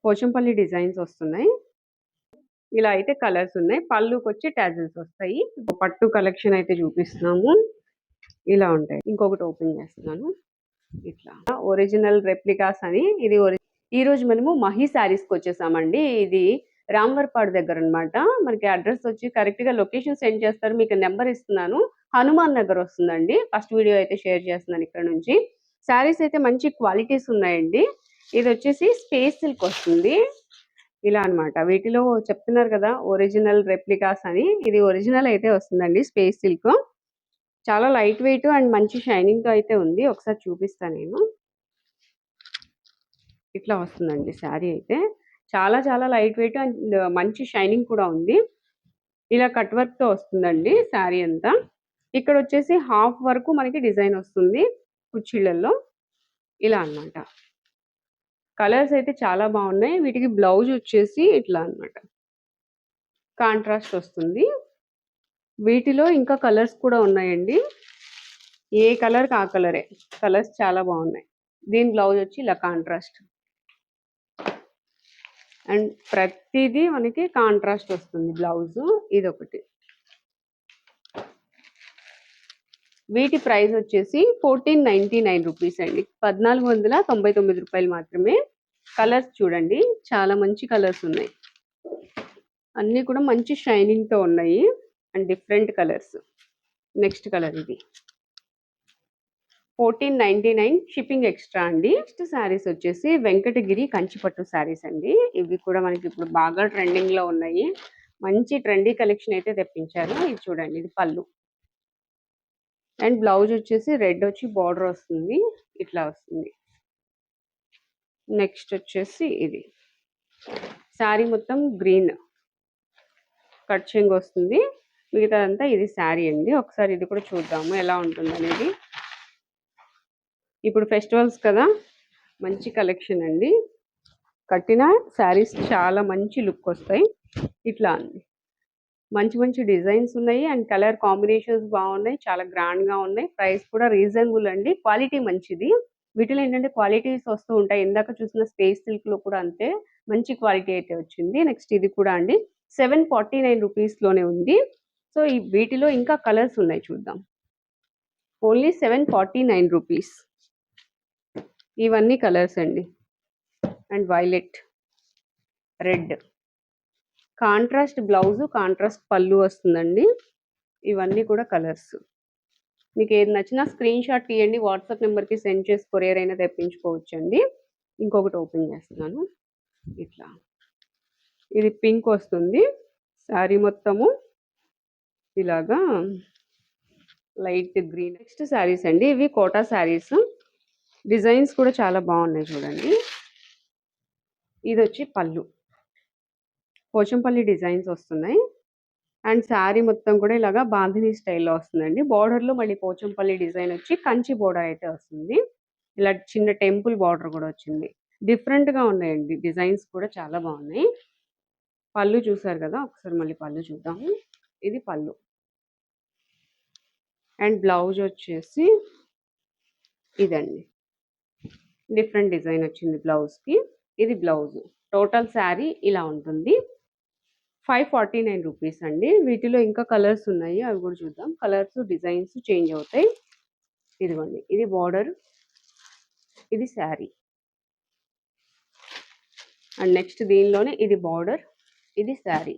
Pochampally designs వస్తున్నాయి. ఇలా అయితే కలర్స్ ఉన్నాయి. పళ్ళుకొచ్చి టాజిల్స్ వస్తాయి. పట్టు కలెక్షన్ అయితే చూపిస్తున్నాము. ఇలా ఉంటాయి. ఇంకొకటి ఓపెన్ చేస్తున్నాను. ఇట్లా ఒరిజినల్ రెప్లికాస్ అని ఇది ఈ రోజు మనము మహి శారీస్కి వచ్చేసామండి. ఇది రాంవర్పాడు దగ్గర అన్నమాట. మనకి అడ్రస్ వచ్చి కరెక్ట్ గా లొకేషన్ సెండ్ చేస్తారు. మీకు నెంబర్ ఇస్తున్నాను. హనుమాన్ నగర్ వస్తుందండి. ఫస్ట్ వీడియో అయితే షేర్ చేస్తున్నాను ఇక్కడ నుంచి. శారీస్ అయితే మంచి క్వాలిటీస్ ఉన్నాయండి. ఇది వచ్చేసి స్పేస్ సిల్క్ వస్తుంది. ఇలా అన్నమాట. వీటిలో చెప్తున్నారు కదా ఒరిజినల్ రెప్లికాస్ అని. ఇది ఒరిజినల్ అయితే వస్తుందండి స్పేస్ సిల్క్. చాలా లైట్ వెయిట్ అండ్ మంచి షైనింగ్ తో అయితే ఉంది. ఒకసారి చూపిస్తాను నేను. ఇట్లా వస్తుందండి శారీ అయితే. చాలా చాలా లైట్ వెయిట్ అండ్ మంచి షైనింగ్ కూడా ఉంది. ఇలా కట్ వర్క్ తో వస్తుందండి శారీ అంతా. ఇక్కడ వచ్చేసి హాఫ్ వరకు మనకి డిజైన్ వస్తుంది కుచ్చిళ్ళల్లో. ఇలా అన్నమాట. కలర్స్ అయితే చాలా బాగున్నాయి. వీటికి బ్లౌజ్ వచ్చేసి ఇట్లా అన్నమాట. కాంట్రాస్ట్ వస్తుంది. వీటిలో ఇంకా కలర్స్ కూడా ఉన్నాయండి. ఏ కలర్ కి ఆ కలరే. కలర్స్ చాలా బాగున్నాయి. దీని బ్లౌజ్ వచ్చి ఇలా కాంట్రాస్ట్. అండ్ ప్రతిదీ మనకి కాంట్రాస్ట్ వస్తుంది బ్లౌజ్. ఇదొకటి. వీటి ప్రైస్ వచ్చేసి 1499 రూపీస్ అండి. 1499 రూపాయలు మాత్రమే. కలర్స్ చూడండి, చాలా మంచి కలర్స్ ఉన్నాయి. అన్నీ కూడా మంచి షైనింగ్ తో ఉన్నాయి and different colours. Next colour ఇది 1499 షిప్పింగ్ ఎక్స్ట్రా అండి. నెక్స్ట్ శారీస్ వచ్చేసి వెంకటగిరి కంచిపట్టు శారీస్ అండి. ఇవి కూడా మనకి ఇప్పుడు బాగా ట్రెండింగ్ లో ఉన్నాయి. మంచి ట్రెండీ కలెక్షన్ అయితే తెప్పించారు. ఇది చూడండి, ఇది పళ్ళు అండ్ బ్లౌజ్ వచ్చేసి రెడ్ వచ్చి బార్డర్ వస్తుంది. ఇట్లా వస్తుంది. నెక్స్ట్ వచ్చేసి ఇది శారీ మొత్తం గ్రీన్ కట్ చెంగ్ వస్తుంది. మిగతాదంతా ఇది శారీ అండి. ఒకసారి ఇది కూడా చూద్దాము ఎలా ఉంటుంది అనేది. ఇప్పుడు ఫెస్టివల్స్ కదా, మంచి కలెక్షన్ అండి. కట్టిన శారీస్ చాలా మంచి లుక్ వస్తాయి. ఇట్లా అండి, మంచి మంచి డిజైన్స్ ఉన్నాయి అండ్ కలర్ కాంబినేషన్స్ బాగున్నాయి. చాలా గ్రాండ్ గా ఉన్నాయి. ప్రైస్ కూడా రీజనబుల్ అండి. క్వాలిటీ మంచిది. వీటిలో ఏంటంటే క్వాలిటీస్ వస్తూ ఉంటాయి. ఇందాక చూసిన స్పేస్ సిల్క్ లో కూడా అంతే మంచి క్వాలిటీ అయితే వచ్చింది. నెక్స్ట్ ఇది కూడా అండి 749 రూపీస్ లోనే ఉంది. సో ఈ వీటిలో ఇంకా కలర్స్ ఉన్నాయి, చూద్దాం. Only 749 rupees. ఇవన్నీ కలర్స్ అండి. And violet, red, contrast blouse, contrast పళ్ళు వస్తుందండి. ఇవన్నీ కూడా కలర్స్. మీకు ఏది నచ్చినా స్క్రీన్ షాట్ తీయండి, వాట్సాప్ నెంబర్కి సెండ్ చేసి కొరియర్ అయినా తెప్పించుకోవచ్చు అండి. ఇంకొకటి ఓపెన్ చేస్తున్నాను. ఇట్లా ఇది పింక్ వస్తుంది. శారీ మొత్తము ఇలాగా లైట్ గ్రీన్. నెక్స్ట్ శారీస్ అండి. ఇవి కోటా శారీస్. డిజైన్స్ కూడా చాలా బాగున్నాయి చూడండి. ఇది వచ్చి పళ్ళు, పోచంపల్లి డిజైన్స్ వస్తున్నాయి. అండ్ శారీ మొత్తం కూడా ఇలాగా బాంధిని స్టైల్లో వస్తుందండి. బార్డర్ లో మళ్ళీ పోచంపల్లి డిజైన్ వచ్చి కంచి బోర్డర్ అయితే వస్తుంది. ఇలా చిన్న టెంపుల్ బార్డర్ కూడా వచ్చింది. డిఫరెంట్ గా ఉన్నాయండి. డిజైన్స్ కూడా చాలా బాగున్నాయి. పళ్ళు చూసారు కదా, ఒకసారి మళ్ళీ పళ్ళు చూద్దాము. ఇది పళ్ళు అండ్ బ్లౌజ్ వచ్చేసి ఇదండి. డిఫరెంట్ డిజైన్ వచ్చింది బ్లౌజ్ కి. ఇది బ్లౌజ్. టోటల్ శారీ ఇలా ఉంటుంది. 549 రూపీస్ అండి. వీటిలో ఇంకా కలర్స్ ఉన్నాయి, అవి కూడా చూద్దాం. కలర్స్ డిజైన్స్ చేంజ్ అవుతాయి. ఇదిగోండి, ఇది బార్డర్, ఇది శారీ. అండ్ నెక్స్ట్ దీనిలోనే ఇది బార్డర్, ఇది శారీ.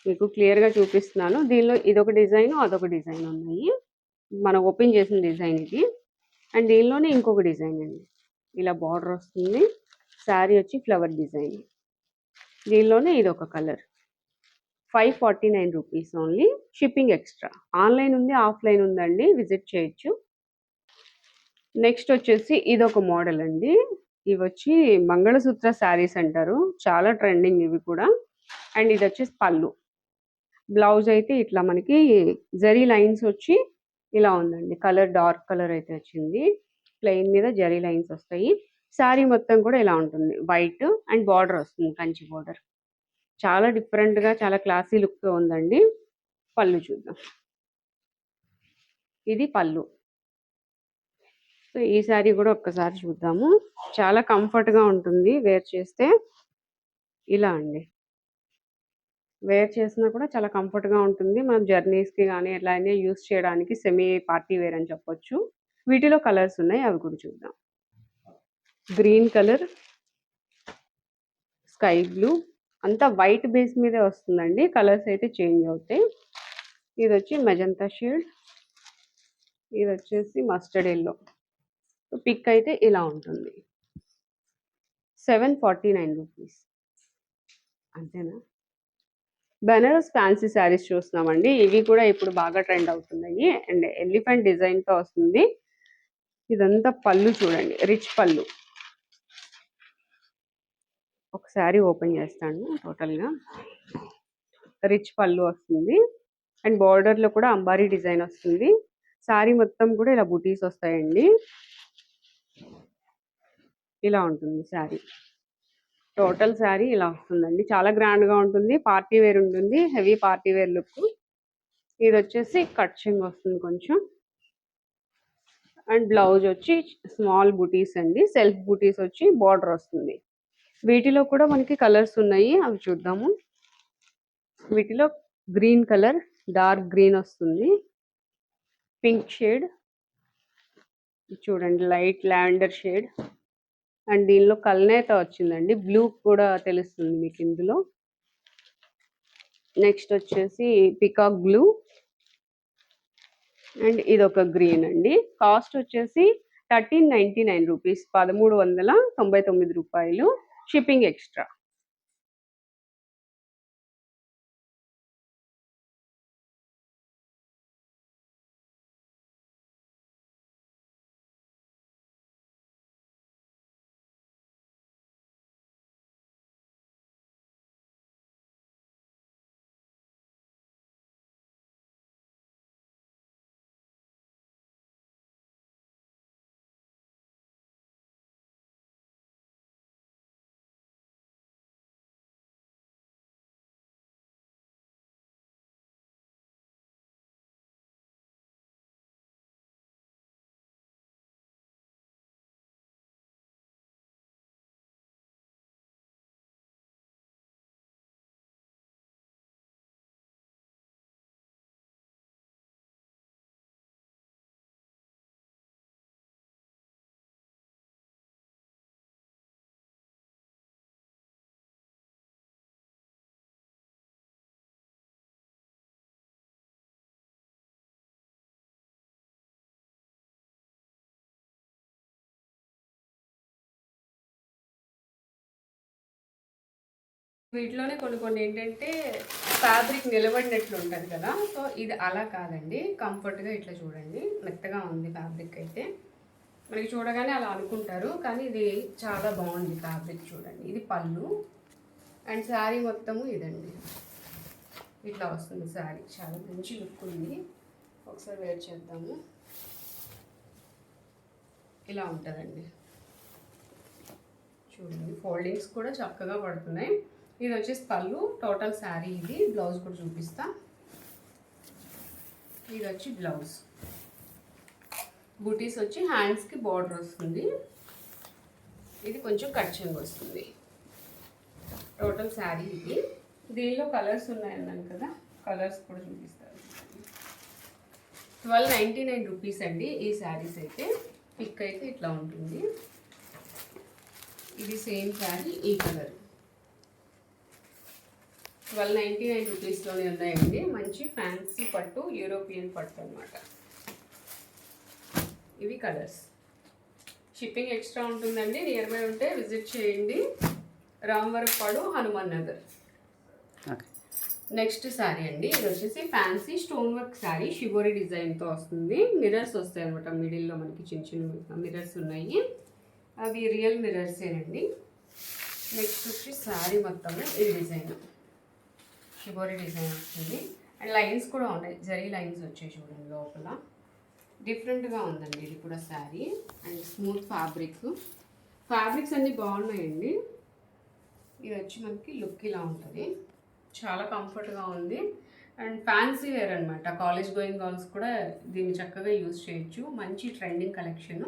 మీకు క్లియర్ గా చూపిస్తున్నాను. దీనిలో ఇదొక డిజైన్, అదొక డిజైన్ ఉన్నాయి. మనం ఓపెన్ చేసిన డిజైన్ ఇది. అండ్ దీనిలోనే ఇంకొక డిజైన్ అండి. ఇలా బార్డర్ వస్తుంది. శారీ వచ్చి ఫ్లవర్ డిజైన్. దీనిలోనే ఇది ఒక colour. 549 rupees only. Shipping extra. Online ఉంది, ఆఫ్లైన్ ఉందండి, విజిట్ చేయొచ్చు. నెక్స్ట్ వచ్చేసి ఇదొక మోడల్ అండి. ఇవి వచ్చి మంగళసూత్ర శారీస్ అంటారు. చాలా ట్రెండింగ్ ఇవి కూడా. అండ్ ఇది వచ్చేసి పళ్ళు. బ్లౌజ్ అయితే ఇట్లా మనకి జరీ లైన్స్ వచ్చి ఇలా ఉందండి. కలర్ డార్క్ కలర్ అయితే వచ్చింది. ప్లెయిన్ మీద జరీ లైన్స్ వస్తాయి. శారీ మొత్తం కూడా ఇలా ఉంటుంది. వైట్ అండ్ బార్డర్ వస్తుంది, కంచి బార్డర్. చాలా డిఫరెంట్ గా, చాలా క్లాసీ లుక్ తో ఉందండి. పళ్ళు చూద్దాం. ఇది పళ్ళు. సో ఈ శారీ కూడా ఒక్కసారి చూద్దాము. చాలా కంఫర్ట్గా ఉంటుంది వేర్ చేస్తే. ఇలా అండి, వేర్ చేసినా కూడా చాలా కంఫర్ట్గా ఉంటుంది. మనం జర్నీస్కి కానీ ఎట్లా అయినా యూస్ చేయడానికి సెమీ పార్టీ వేర్ అని చెప్పొచ్చు. వీటిలో కలర్స్ ఉన్నాయి, అవి కూడా చూద్దాం. గ్రీన్ కలర్, స్కై బ్లూ, అంతా వైట్ బేస్ మీదే వస్తుందండి. కలర్స్ అయితే చేంజ్ అవుతాయి. ఇది వచ్చి మెజంతా షేడ్, ఇది వచ్చేసి మస్టర్డ్ ఎల్లో. పిక్ అయితే ఇలా ఉంటుంది. 749 రూపీస్. అంతేనా? బెనారస్ ఫ్యాన్సీ శారీస్ చూస్తున్నామండి. ఇవి కూడా ఇప్పుడు బాగా ట్రెండ్ అవుతున్నాయి. అండ్ ఎలిఫెంట్ డిజైన్తో వస్తుంది. ఇదంతా పళ్ళు చూడండి, రిచ్ పళ్ళు. ఒక శారీ ఓపెన్ చేస్తాను. టోటల్గా రిచ్ పళ్ళు వస్తుంది. అండ్ బార్డర్లో కూడా అంబారీ డిజైన్ వస్తుంది. శారీ మొత్తం కూడా ఇలా బుటీస్ వస్తాయండి. ఇలా ఉంటుంది శారీ. టోటల్ శారీ ఇలా వస్తుందండి. చాలా గ్రాండ్గా ఉంటుంది. పార్టీ వేర్ ఉంటుంది, హెవీ పార్టీ వేర్ లుక్. ఇది వచ్చేసి కట్చింగ్ వస్తుంది కొంచెం. అండ్ బ్లౌజ్ వచ్చి స్మాల్ బుటీస్ అండి. సెల్ఫ్ బుటీస్ వచ్చి బార్డర్ వస్తుంది. వీటిలో కూడా మనకి కలర్స్ ఉన్నాయి, అవి చూద్దాము. వీటిలో గ్రీన్ కలర్, డార్క్ గ్రీన్ వస్తుంది. పింక్ షేడ్ చూడండి, లైట్ లావెండర్ షేడ్. అండ్ దీనిలో కల్నేత వచ్చిందండి, బ్లూ కూడా తెలుస్తుంది మీకు ఇందులో. నెక్స్ట్ వచ్చేసి పికాక్ బ్లూ. అండ్ ఇది ఒక గ్రీన్ అండి. కాస్ట్ వచ్చేసి 1399 రూపీస్, 1399 రూపాయలు. Shipping extra. వీటిలోనే కొన్ని కొన్ని ఏంటంటే ఫ్యాబ్రిక్ నిలబడినట్లు ఉంటుంది కదా, సో ఇది అలా కాదండి. కంఫర్ట్గా ఇట్లా చూడండి, మెత్తగా ఉంది ఫ్యాబ్రిక్ అయితే. మనకి చూడగానే అలా అనుకుంటారు, కానీ ఇది చాలా బాగుంది ఫ్యాబ్రిక్. చూడండి, ఇది పళ్ళు. అండ్ శారీ మొత్తము ఇదండి, ఇట్లా వస్తుంది శారీ. చాలా మంచి లుక్ ఉంది. ఒకసారి వేర్ చేద్దాము. ఇలా ఉంటుందండి చూడండి. ఫోల్డింగ్స్ కూడా చక్కగా పడుతున్నాయి. ఇది వచ్చేసి పళ్ళు, టోటల్ శారీ ఇది. బ్లౌజ్ కూడా చూపిస్తా. ఇది వచ్చి బ్లౌజ్. బూటీస్ వచ్చి హ్యాండ్స్కి బార్డర్ వస్తుంది. ఇది కొంచెం కట్చింగ్ వస్తుంది. టోటల్ శారీ ఇది. దీనిలో కలర్స్ ఉన్నాయన్నాను కదా, కలర్స్ కూడా చూపిస్తారు. 1299 రూపీస్ అండి ఈ శారీస్ అయితే. పిక్ అయితే ఇట్లా ఉంటుంది. ఇది సేమ్ శారీ, ఈ కలర్. 1299 రూపీస్లోనే ఉన్నాయండి. మంచి ఫ్యాన్సీ పట్టు, యూరోపియన్ పట్టు అనమాట. ఇవి కలర్స్. షిప్పింగ్ ఎక్స్ట్రా ఉంటుందండి. నియర్ బై ఉంటే విజిట్ చేయండి. రామవరపాడు, హనుమాన్ నగర్. నెక్స్ట్ శారీ అండి, ఇది వచ్చేసి fancy stone work sari. Shibori డిజైన్తో వస్తుంది. మిర్రర్స్ వస్తాయి అనమాట. మిడిల్లో మనకి చిన్న చిన్న మిర్రర్స్ ఉన్నాయి, అవి రియల్ మిర్రర్సేనండి. నెక్స్ట్ వచ్చి శారీ మొత్తం ఇది డిజైన్, షిబోరి డిజైన్ వస్తుంది. అండ్ లైన్స్ కూడా ఉన్నాయి, జరీ లైన్స్ వచ్చాయి చూడండి లోపల. డిఫరెంట్గా ఉందండి ఇది కూడా శారీ. అండ్ స్మూత్ ఫ్యాబ్రిక్స్ అన్నీ బాగున్నాయండి. ఇది వచ్చి మనకి లుక్ ఇలా ఉంటుంది. చాలా కంఫర్ట్గా ఉంది. అండ్ ఫ్యాన్సీ వేర్ అనమాట. కాలేజ్ గోయింగ్ గర్ల్స్ కూడా దీన్ని చక్కగా యూజ్ చేయొచ్చు. మంచి ట్రెండింగ్ కలెక్షన్.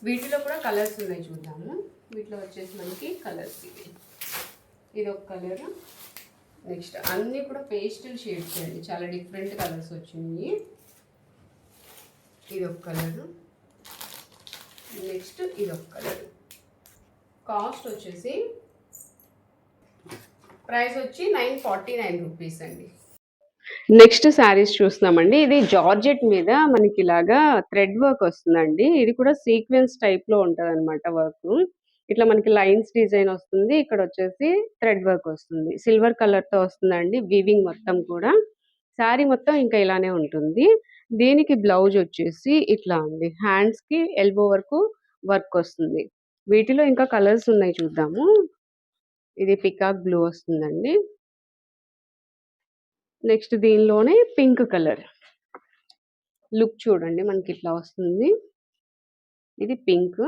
వీటిలో కూడా కలర్స్ ఉన్నాయి, చూద్దాము. వీటిలో వచ్చేసి మనకి కలర్స్ ఇవి. ఇది ఒక కలర్. నెక్స్ట్ అన్నీ కూడా పేస్టల్ షేడ్స్ అండి, చాలా డిఫరెంట్ కలర్స్ వచ్చినాయి. ఇది ఒక కలర్. నెక్స్ట్ ఇది ఒక కలర్. కాస్ట్ వచ్చేసి ప్రైస్ వచ్చి 949 రూపీస్ అండి. నెక్స్ట్ శారీస్ చూస్తున్నామండి. ఇది జార్జెట్ మీద మనకి ఇలాగా థ్రెడ్ వర్క్ వస్తుందండి. ఇది కూడా సీక్వెన్స్ టైప్లో ఉంటుంది అనమాట వర్క్. ఇట్లా మనకి లైన్స్ డిజైన్ వస్తుంది. ఇక్కడ వచ్చేసి థ్రెడ్ వర్క్ వస్తుంది. సిల్వర్ కలర్తో వస్తుందండి వీవింగ్ మొత్తం కూడా. శారీ మొత్తం ఇంకా ఇలానే ఉంటుంది. దీనికి బ్లౌజ్ వచ్చేసి ఇట్లా అండి, హ్యాండ్స్కి ఎల్బో వరకు వర్క్ వస్తుంది. వీటిలో ఇంకా కలర్స్ ఉన్నాయి, చూద్దాము. ఇది పికాక్ బ్లూ వస్తుందండి. నెక్స్ట్ దీనిలోనే పింక్ కలర్. లుక్ చూడండి, మనకి ఇట్లా వస్తుంది. ఇది పింక్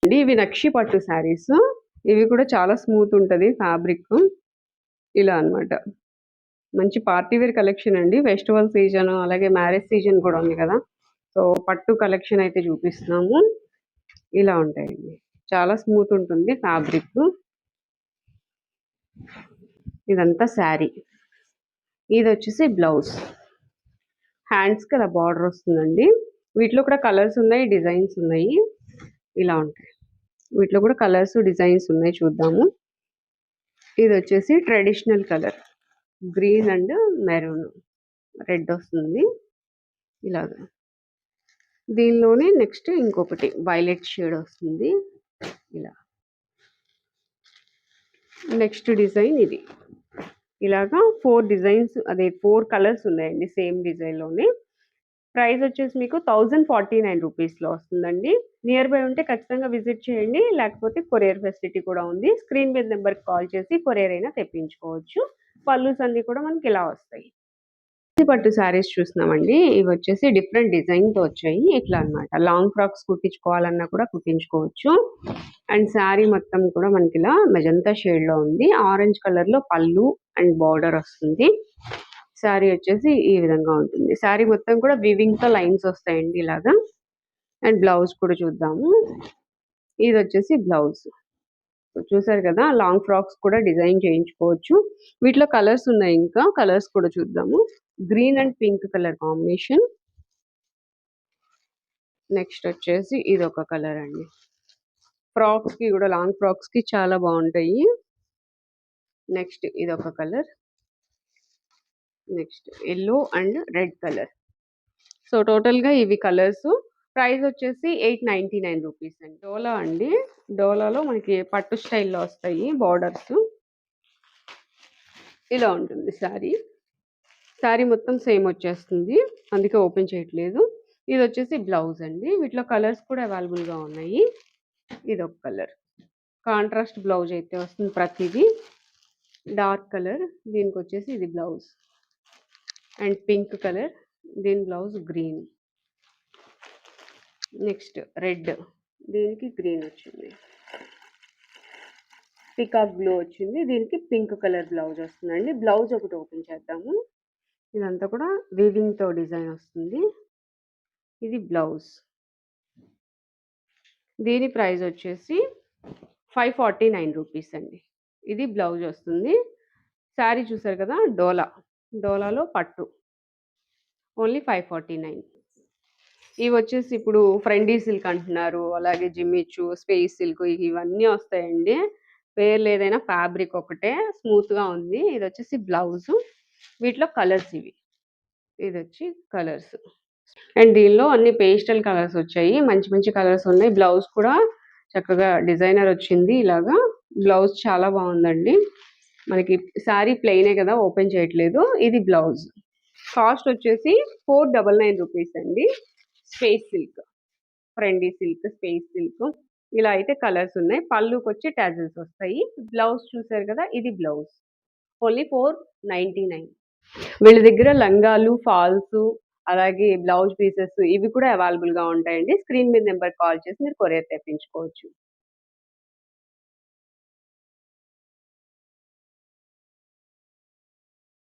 అండి. ఇవి నక్షి పట్టు శారీస్. ఇవి కూడా చాలా స్మూత్ ఉంటుంది ఫ్యాబ్రిక్. ఇలా అన్నమాట. మంచి పార్టీ వేర్ కలెక్షన్ అండి. ఫెస్టివల్ సీజన్ అలాగే మ్యారేజ్ సీజన్ కూడా ఉంది కదా, సో పట్టు కలెక్షన్ అయితే చూపిస్తున్నాము. ఇలా ఉంటాయండి, చాలా స్మూత్ ఉంటుంది ఫ్యాబ్రిక్. ఇదంతా శారీ. ఇది వచ్చేసి బ్లౌజ్. హ్యాండ్స్కి అలా బార్డర్ వస్తుందండి. వీటిలో కూడా కలర్స్ ఉన్నాయి, డిజైన్స్ ఉన్నాయి. ఇలా ఉంటాయి. వీటిలో కూడా కలర్స్ డిజైన్స్ ఉన్నాయి, చూద్దాము. ఇది వచ్చేసి traditional colour, green and maroon red వస్తుంది ఇలాగా. దీనిలోనే నెక్స్ట్ ఇంకొకటి వైలెట్ షేడ్ వస్తుంది ఇలా. నెక్స్ట్ డిజైన్ ఇది. ఇలాగా 4 డిజైన్స్, అదే 4 కలర్స్ ఉన్నాయండి సేమ్ డిజైన్లోనే. ప్రైస్ వచ్చేసి మీకు 1049 రూపీస్లో వస్తుందండి. నియర్ బై ఉంటే ఖచ్చితంగా విజిట్ చేయండి, లేకపోతే కొరియర్ ఫెసిలిటీ కూడా ఉంది. స్క్రీన్ మీద నెంబర్కి కాల్ చేసి కొరియర్ అయినా తెప్పించుకోవచ్చు. పళ్ళుస్ అన్నీ కూడా మనకి ఇలా వస్తాయి. పట్టు శారీస్ చూస్తున్నామండి. ఇవి వచ్చేసి డిఫరెంట్ డిజైన్తో వచ్చాయి. ఇట్లా అన్నమాట. లాంగ్ ఫ్రాక్స్ కుట్టించుకోవాలన్నా కూడా కుట్టించుకోవచ్చు. అండ్ శారీ మొత్తం కూడా మనకి ఇలా మెజంతా షేడ్లో ఉంది. ఆరెంజ్ కలర్లో పళ్ళు అండ్ బార్డర్ వస్తుంది. శారీ వచ్చేసి ఈ విధంగా ఉంటుంది. శారీ మొత్తం కూడా వివింగ్తో లైన్స్ వస్తాయండి ఇలాగా. అండ్ బ్లౌజ్ కూడా చూద్దాము. ఇది వచ్చేసి బ్లౌజ్. చూసారు కదా, లాంగ్ ఫ్రాక్స్ కూడా డిజైన్ చేయించుకోవచ్చు. వీటిలో కలర్స్ ఉన్నాయి, ఇంకా కలర్స్ కూడా చూద్దాము. Green and pink colour combination. Next వచ్చేసి ఇది ఒక కలర్ అండి. ఫ్రాక్స్ కి కూడా, లాంగ్ ఫ్రాక్స్ కి చాలా బాగుంటాయి. నెక్స్ట్ ఇది ఒక colour. Next yellow and red colour. So total గా ఇవి కలర్స్. ప్రైస్ వచ్చేసి 899 రూపీస్ అండి. డోలా అండి. డోలాలో మనకి పట్టు స్టైల్లో వస్తాయి బార్డర్స్. ఇలా ఉంటుంది శారీ. శారీ మొత్తం సేమ్ వచ్చేస్తుంది, అందుకే ఓపెన్ చేయట్లేదు. ఇది వచ్చేసి బ్లౌజ్ అండి. వీటిలో కలర్స్ కూడా అవైలబుల్గా ఉన్నాయి. ఇది ఒక కలర్. కాంట్రాస్ట్ బ్లౌజ్ అయితే వస్తుంది ప్రతిదీ. డార్క్ కలర్, దీనికి వచ్చేసి ఇది బ్లౌజ్. అండ్ పింక్ కలర్, దీని బ్లౌజ్ గ్రీన్. నెక్స్ట్ రెడ్, దీనికి గ్రీన్ వచ్చింది. పికాక్ బ్లూ వచ్చింది, దీనికి పింక్ కలర్ బ్లౌజ్ వస్తుందండి. బ్లౌజ్ ఒకటి ఓపెన్ చేద్దాము. ఇదంతా కూడా వీవింగ్తో డిజైన్ వస్తుంది. ఇది బ్లౌజ్. దీని ప్రైస్ వచ్చేసి 549 రూపీస్ అండి. ఇది బ్లౌజ్ వస్తుంది. శారీ చూసారు కదా, డోలా. డోలాలో పట్టు ఓన్లీ 549. ఇవి వచ్చేసి ఇప్పుడు ఫ్రెండీ సిల్క్ అంటున్నారు, అలాగే జిమ్మిచ్చు, స్పేస్ సిల్క్, ఇవన్నీ వస్తాయండి. పేర్లు ఏదైనా ఫ్యాబ్రిక్ ఒకటే, స్మూత్గా ఉంది. ఇది వచ్చేసి బ్లౌజ్. వీటిలో కలర్స్ ఇవి. ఇది వచ్చి కలర్స్. అండ్ దీనిలో అన్ని పేస్టల్ కలర్స్ వచ్చాయి. మంచి మంచి కలర్స్ ఉన్నాయి. బ్లౌజ్ కూడా చక్కగా డిజైనర్ వచ్చింది ఇలాగా. బ్లౌజ్ చాలా బాగుందండి. మనకి శారీ ప్లెయినే కదా, ఓపెన్ చేయట్లేదు. ఇది బ్లౌజ్. కాస్ట్ వచ్చేసి 499 రూపీస్ అండి. స్పేస్ సిల్క్, ఫ్రెండీ సిల్క్, స్పేస్ సిల్క్, ఇలా అయితే కలర్స్ ఉన్నాయి. పళ్ళుకి వచ్చి టాజిల్స్ వస్తాయి. బ్లౌజ్ చూసారు కదా, ఇది బ్లౌజ్. ఓన్లీ 499. వీళ్ళ దగ్గర లంగాలు, ఫాల్స్, అలాగే బ్లౌజ్ పీసెస్ ఇవి కూడా అవైలబుల్గా ఉంటాయండి. స్క్రీన్ మీద నెంబర్ కాల్ చేసి మీరు కొరియర్ తెప్పించుకోవచ్చు.